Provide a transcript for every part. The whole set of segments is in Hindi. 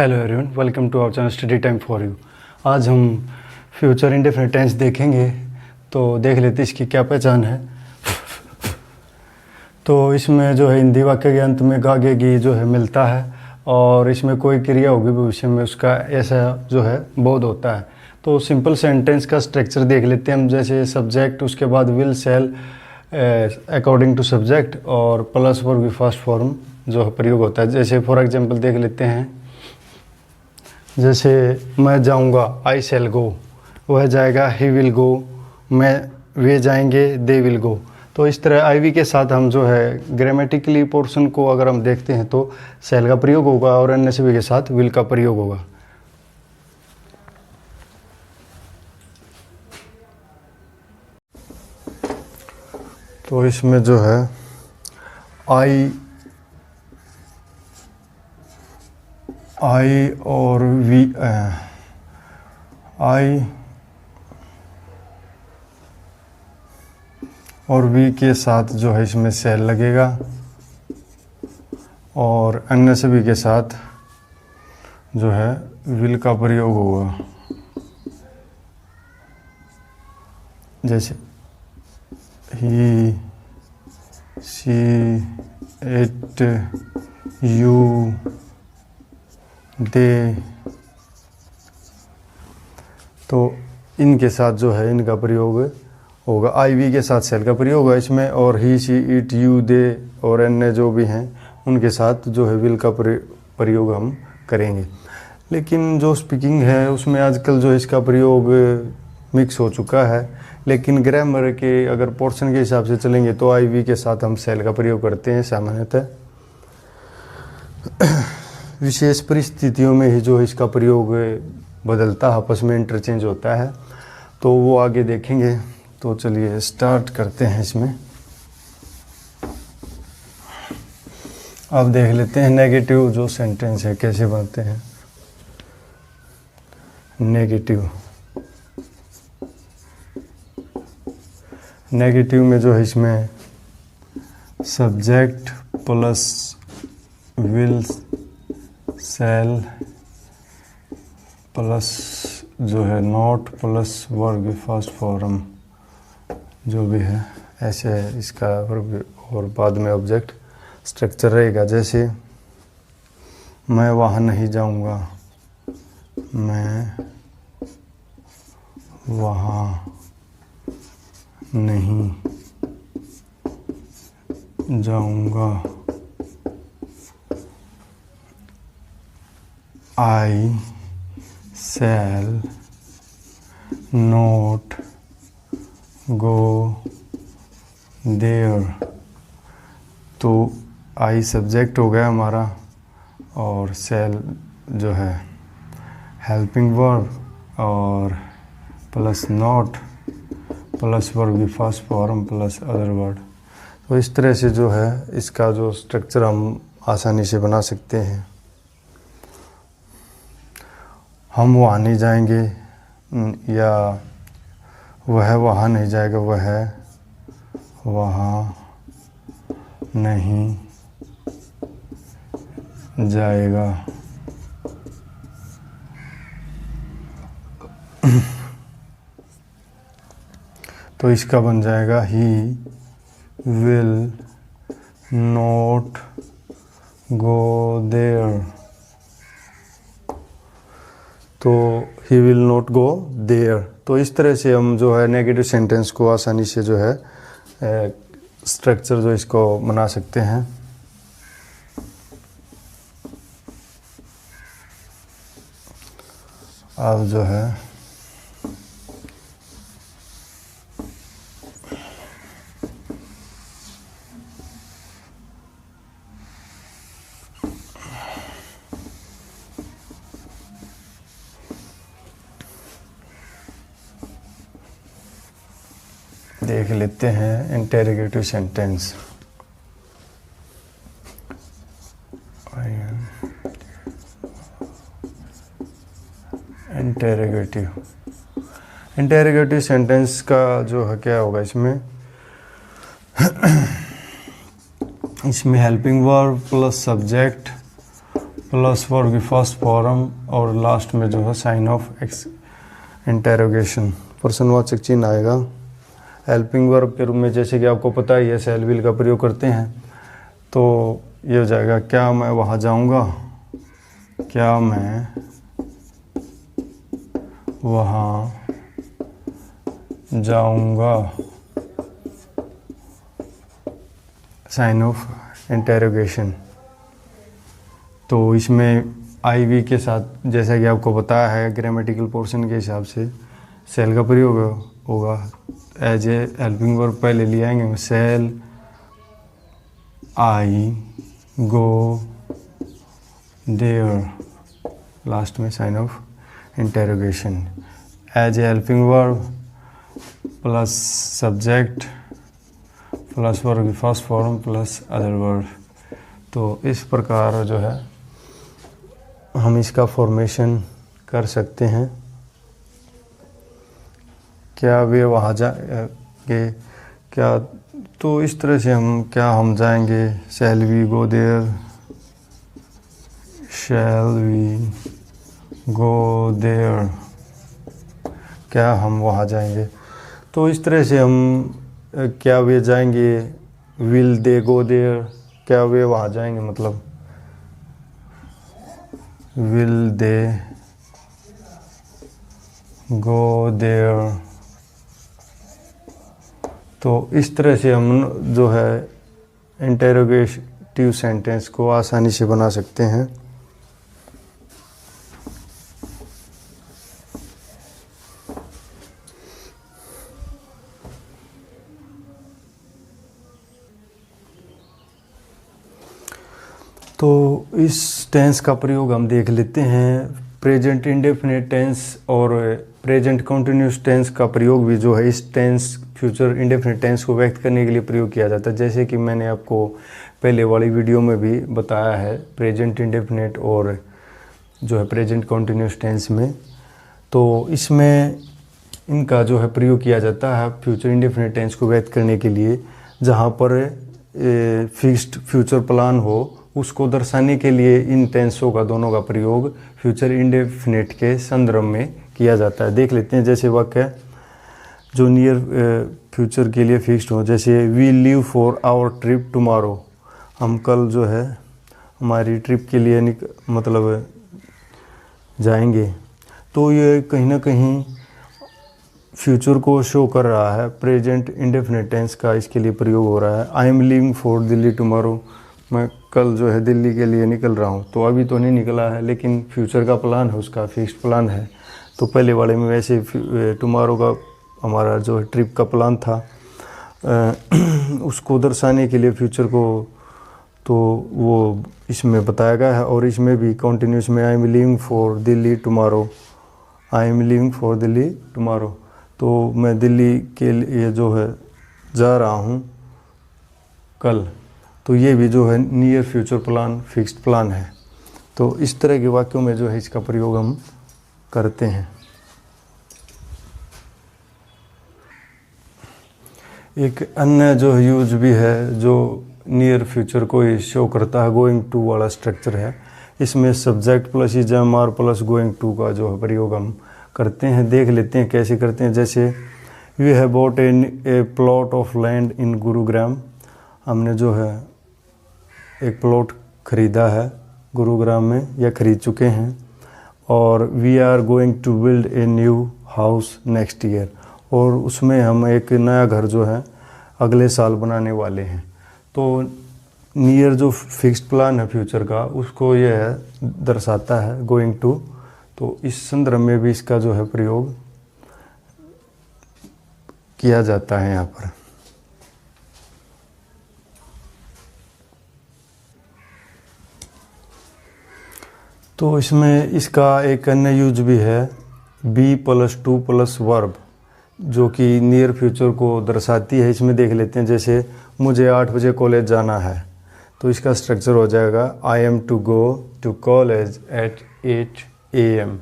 Hello everyone, welcome to our channel study time for you. आज हम फ्यूचर इंडेफिनिट टेंस देखेंगे, तो देख लेते इसकी क्या पहचान है। तो इसमें जो है हिंदी वाक्य के अंत में गागे गी जो है मिलता है, और इसमें कोई क्रिया होगी भविष्य में उसका ऐसा जो है बोध होता है। तो सिंपल सेंटेंस का स्ट्रक्चर देख लेते हैं हम, जैसे सब्जेक्ट, उसके बाद will, shall according to subject, और प्लस वर्ब फर्स्ट फॉर्म जो है प्रयोग होता है। जैसे फॉर एग्जांपल देख लेते हैं, जैसे मैं जाऊंगा, आई शैल गो, वह जाएगा, ही विल गो, वे जाएंगे, दे विल गो। तो इस तरह आई वी के साथ हम जो है ग्रामेटिकली पोर्शन को अगर हम देखते हैं तो शैल का प्रयोग होगा, और एनएसवी के साथ विल का प्रयोग होगा। तो इसमें जो है आई और वी, आई और वी के साथ जो है इसमें शैल लगेगा, और एनएसवी के साथ जो है विल का प्रयोग होगा। जैसे ही, शी, इट, यू, दे। तो इनके साथ जो है इनका प्रयोग होगा, आई वी के साथ शैल का प्रयोग होगा इसमें, और ही, शी, इट, यू, दे और अन्य जो भी हैं उनके साथ जो है विल का प्रयोग हम करेंगे। लेकिन जो स्पीकिंग है उसमें आजकल जो इसका प्रयोग मिक्स हो चुका है, लेकिन ग्रामर के अगर पोर्शन के हिसाब से चलेंगे तो आई वी के साथ हम शैल का प्रयोग करते हैं सामान्यतः। विशेष परिस्थितियों में ही जो इसका प्रयोग बदलता है, आपस में इंटरचेंज होता है, तो वो आगे देखेंगे। तो चलिए स्टार्ट करते हैं इसमें। अब देख लेते हैं नेगेटिव जो सेंटेंस है कैसे बनते हैं। नेगेटिव में जो है इसमें subject plus will, shell plus जो है not plus verb first form जो भी है, ऐसे है इसका वर्ब, और बाद में ऑब्जेक्ट स्ट्रक्चर रहेगा। जैसे मैं वहाँ नहीं जाऊँगा, मैं वहाँ नहीं जाऊँगा, I shall not go there। तो I सब्जेक्ट हो गया हमारा, और shall जो है हेल्पिंग वर्ब, और प्लस नॉट प्लस वर्ब की first form plus other word. तो इस तरह से जो है इसका जो स्ट्रक्चर हम आसानी से बना सकते हैं। हम वहाँ नहीं जाएंगे, या वह वहाँ नहीं जाएगा, वह वहाँ नहीं जाएगा। तो इसका बन जाएगा he will not go there. तो he will not go there. तो इस तरह से हम जो है नेगेटिव सेंटेंस को आसानी से जो है स्ट्रक्चर जो इसको बना सकते हैं। अब जो है देख लेते हैं इंटेरोगेटिव सेंटेंस। इंटेरोगेटिव सेंटेंस का जो है क्या होगा इसमें इसमें helping verb plus subject plus verb की फर्स्ट फॉर्म और लास्ट में जो है साइन ऑफ इंटेरोगेशन प्रश्नवाचक चिन्ह आएगा। हेल्पिंग वर्ब के रूप में जैसे कि आपको पता ही है शैल विल का प्रयोग करते हैं, तो ये हो जाएगा क्या मैं वहाँ जाऊँगा, क्या मैं वहाँ जाऊँगा, साइन ऑफ इंटेरोगेशन। तो इसमें आई वी के साथ जैसा कि आपको बताया है ग्रामेटिकल पोर्शन के हिसाब से सेल का प्रयोग होगा। एज ए हेल्पिंग वर्ब पहले ले आएंगे, shall I go there, last में sign of interrogation. As a helping verb plus subject plus verb की first form plus other verb. तो इस प्रकार जो है हम इसका फॉर्मेशन कर सकते हैं। क्या वे वहाँ जाएंगे, क्या, तो इस तरह से हम जाएंगे, shall we go there, shall we go there, क्या हम वहाँ जाएंगे। तो इस तरह से हम क्या वे जाएंगे, विल दे गो देयर, क्या वे वहाँ जाएंगे, मतलब विल दे गो देयर। तो इस तरह से हम जो है इंटेरोगेटिव सेंटेंस को आसानी से बना सकते हैं। तो इस टेंस का प्रयोग हम देख लेते हैं। प्रेजेंट इंडेफिनिट टेंस और प्रेजेंट कंटिन्यूस टेंस का प्रयोग भी जो है इस टेंस फ्यूचर इंडेफिनिट टेंस को व्यक्त करने के लिए प्रयोग किया जाता है। जैसे कि मैंने आपको पहले वाली वीडियो में भी बताया है प्रेजेंट इंडेफिनिट और जो है प्रेजेंट कंटिन्यूस टेंस में, तो इसमें इनका जो है प्रयोग किया जाता है फ्यूचर इंडेफिनिट टेंस को व्यक्त करने के लिए। जहाँ पर फिक्स्ड फ्यूचर प्लान हो उसको दर्शाने के लिए इन टेंसों का दोनों का प्रयोग फ्यूचर इंडेफिनिट के संदर्भ में किया जाता है। देख लेते हैं, जैसे वाक्य जो नियर फ्यूचर के लिए फिक्स्ड हो, जैसे we leave for our trip tomorrow, हम कल जो है हमारी ट्रिप के लिए मतलब जाएंगे। तो ये कहीं ना कहीं फ्यूचर को शो कर रहा है। प्रेजेंट इंडेफिनिट टेंस का इसके लिए प्रयोग हो रहा है। I am leaving for Delhi tomorrow, मैं कल जो है दिल्ली के लिए निकल रहा हूँ। तो अभी तो नहीं निकला है लेकिन फ्यूचर का प्लान है, उसका फिक्स्ड प्लान है। तो पहले वाले में वैसे टुमारो का हमारा जो है ट्रिप का प्लान था, उसको दर्शाने के लिए फ्यूचर को, तो वो इसमें बताया गया है। और इसमें भी कंटिन्यूस में I am leaving for Delhi tomorrow, I am leaving for Delhi tomorrow, तो मैं दिल्ली के लिए जो है जा रहा हूँ कल। तो ये भी जो है near future plan fixed plan है। तो इस तरह के वाक्यों में जो है इसका प्रयोग हम करते हैं। एक अन्य जो यूज भी है जो नियर फ्यूचर को ही शो करता है, गोइंग टू वाला स्ट्रक्चर है। इसमें subject plus is am are plus going to का जो है प्रयोग हम करते हैं। देख लेते हैं कैसे करते हैं। जैसे we have bought a plot of land in Gurugram, हमने जो है एक प्लॉट ख़रीदा है गुरुग्राम में या ख़रीद चुके हैं। और we are going to build a new house next year, और उसमें हम एक नया घर जो है अगले साल बनाने वाले हैं। तो नियर जो फिक्स्ड प्लान है फ्यूचर का उसको यह है दर्शाता है गोइंग टू। तो इस संदर्भ में भी इसका जो है प्रयोग किया जाता है यहाँ पर। तो इसमें इसका एक अन्य यूज भी है be plus to plus verb, जो कि नियर फ्यूचर को दर्शाती है। इसमें देख लेते हैं, जैसे मुझे 8 बजे कॉलेज जाना है, तो इसका स्ट्रक्चर हो जाएगा I am to go to college at 8 AM।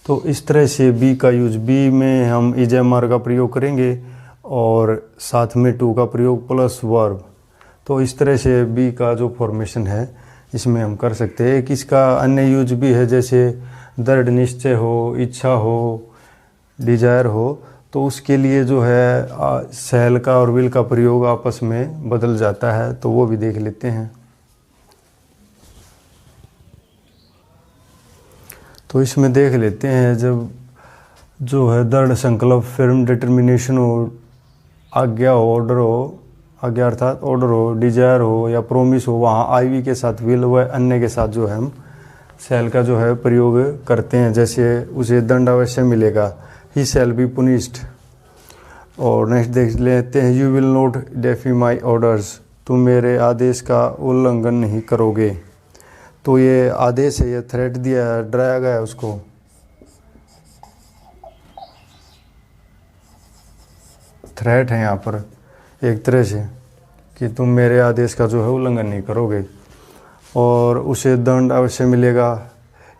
तो इस तरह से बी का यूज, बी में हम इजएमआर का प्रयोग करेंगे और साथ में टू का प्रयोग प्लस वर्ब। तो इस तरह से बी का जो फॉर्मेशन है इसमें हम कर सकते हैं। एक इसका अन्य यूज भी है, जैसे दृढ़ निश्चय हो, इच्छा हो, डिजायर हो, तो उसके लिए जो है सेल का और विल का प्रयोग आपस में बदल जाता है, तो वो भी देख लेते हैं। तो इसमें देख लेते हैं, जब जो है दृढ़ संकल्प, फिर्म डिटर्मिनेशन हो, आज्ञा हो, ऑर्डर हो, आज्ञा अर्थात ऑर्डर हो, डिजायर हो या प्रोमिस हो, वहाँ आईवी के साथ विल व अन्य के साथ जो है हम सेल का जो है प्रयोग करते हैं। जैसे उसे दंड अवश्य मिलेगा, ही शैल बी पुनिश्ड। और नेक्स्ट देख लेते हैं, you will not DeFi my orders, तुम मेरे आदेश का उल्लंघन नहीं करोगे। तो ये आदेश है, ये थ्रेट दिया है, डराया गया है उसको। थ्रेट है यहाँ पर एक तरह से कि तुम मेरे आदेश का जो है उल्लंघन नहीं करोगे, और उसे दंड अवश्य मिलेगा।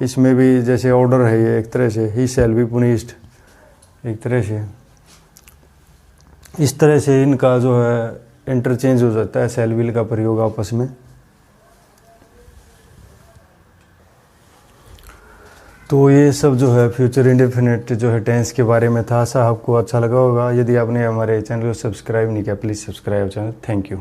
इसमें भी जैसे ऑर्डर है ये एक तरह से, ही शैल बी पुनिश्ड एक तरह से। इस तरह से इनका जो है इंटरचेंज हो जाता है शैल विल का प्रयोग आपस में। तो ये सब जो है फ्यूचर इंडेफिनिट जो है टेंस के बारे में था। आशा आपको अच्छा लगा होगा। यदि आपने हमारे चैनल को सब्सक्राइब नहीं किया, please subscribe channel. Thank you.